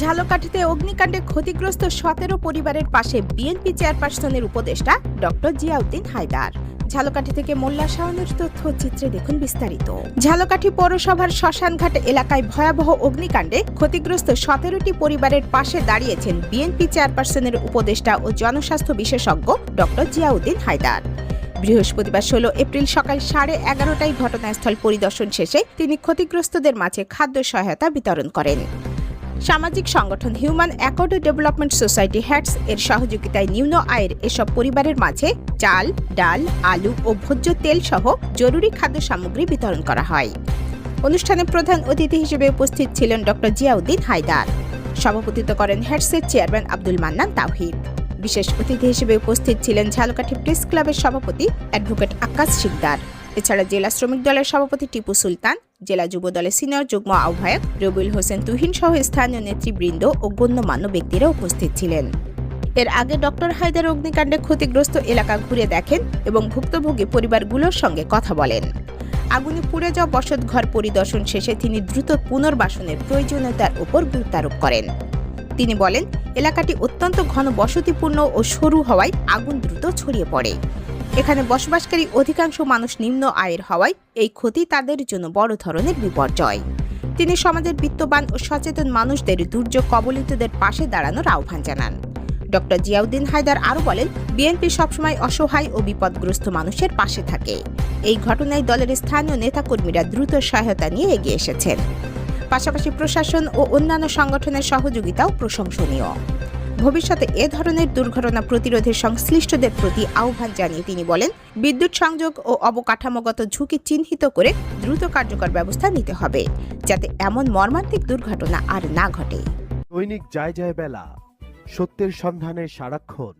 ঝালকাঠিতে অগ্নিকাণ্ডে ক্ষতিগ্রস্ত ১৭ পরিবারের পাশে বিএনপি চেয়ারপারসনের উপদেষ্টা ডক্টর জিয়াউদ্দিন হায়দার। ঝালকাঠি থেকে মোল্লা শাওনের তথ্যচিত্রে দেখুন বিস্তারিত। ঝালকাঠি পৌরসভার শ্মশানঘাট এলাকায় ভয়াবহ অগ্নিকাণ্ডে ক্ষতিগ্রস্ত ১৭টি পরিবারের পাশে দাঁড়িয়েছেন বিএনপি চেয়ারপারসনের উপদেষ্টা ও জনস্বাস্থ্য বিশেষজ্ঞ ডক্টর জিয়াউদ্দিন হায়দার। বৃহস্পতিবার ১৬ এপ্রিল সকাল 11:30টায় ঘটনাস্থল পরিদর্শন শেষে তিনি ক্ষতিগ্রস্তদের মাঝে খাদ্য সহায়তা বিতরণ করেন। সামাজিক সংগঠন human accord development society hats এর সহযোগিতায় নিম্ন আয়ের এসব পরিবারের মাঝে চাল, ডাল, আলু ও ভোজ্য তেল সহ জরুরি খাদ্য সামগ্রী বিতরণ করা হয়। অনুষ্ঠানে প্রধান অতিথি হিসেবে উপস্থিত ছিলেন ডক্টর জিয়াউদ্দিন হায়দার। সভাপতিত্ব করেন হ্যাটসের চেয়ারম্যান আব্দুল মান্নান তাওহিদ। বিশেষ অতিথি হিসেবে উপস্থিত ছিলেন ঝালকাঠি প্রেস ক্লাবের সভাপতি অ্যাডভোকেট আকাশ শিকদার। এছাড়া জেলা শ্রমিক দলের সভাপতি টিপু সুলতান, জেলা যুব দলের সিনিয়র যুগ্ম আহ্বায়ক রবিউল হোসেন তুহিন সহ স্থানীয় নেতৃবৃন্দ ও গণ্যমান্য ব্যক্তিরা উপস্থিত ছিলেন। এর আগে ডক্টর হায়দার অগ্নিকাণ্ডে ক্ষতিগ্রস্ত এলাকা ঘুরে দেখেন এবং ভুক্তভোগী পরিবারগুলোর সঙ্গে কথা বলেন। আগুনে পুড়ে যাওয়া বসতঘর পরিদর্শন শেষে তিনি দ্রুত পুনর্বাসনের প্রয়োজনীয়তার উপর গুরুত্ব আরোপ করেন। তিনি বলেন, এলাকাটি অত্যন্ত ঘন বসতিপূর্ণ ও সরু হওয়ায় আগুন দ্রুত ছড়িয়ে পড়ে। এখানে বসবাসকারী অধিকাংশ মানুষ নিম্ন আয়ের হওয়ায় এই ক্ষতি তাদের জন্য বড় ধরনের বিপর্যয়। তিনি সমাজের বিত্তবান ও সচেতন মানুষদের দুর্যোগ কবলিতদের পাশে দাঁড়ানোর আহ্বান জানান। ডক্টর জিয়াউদ্দিন হায়দার আরও বলেন, বিএনপি সবসময় অসহায় ও বিপদগ্রস্ত মানুষের পাশে থাকে। এই ঘটনায় দলের স্থানীয় নেতাকর্মীরা দ্রুত সহায়তা নিয়ে এগিয়ে এসেছেন। পাশাপাশি প্রশাসন ও অন্যান্য সংগঠনের সহযোগিতাও প্রশংসনীয়। ভবিষ্যতে এ ধরনের দুর্ঘটনা প্রতিরোধে সংশ্লিষ্টদের প্রতি আহ্বান জানিয়ে তিনি বলেন, বিদ্যুৎ সংযোগ ও অবকাঠামোগত ঝুঁকি চিহ্নিত করে দ্রুত কার্যকর ব্যবস্থা নিতে হবে, যাতে এমন মর্মান্তিক দুর্ঘটনা আর না ঘটে। দৈনিক যায় যায় বেলা, সত্যের সন্ধানে সারাক্ষণ।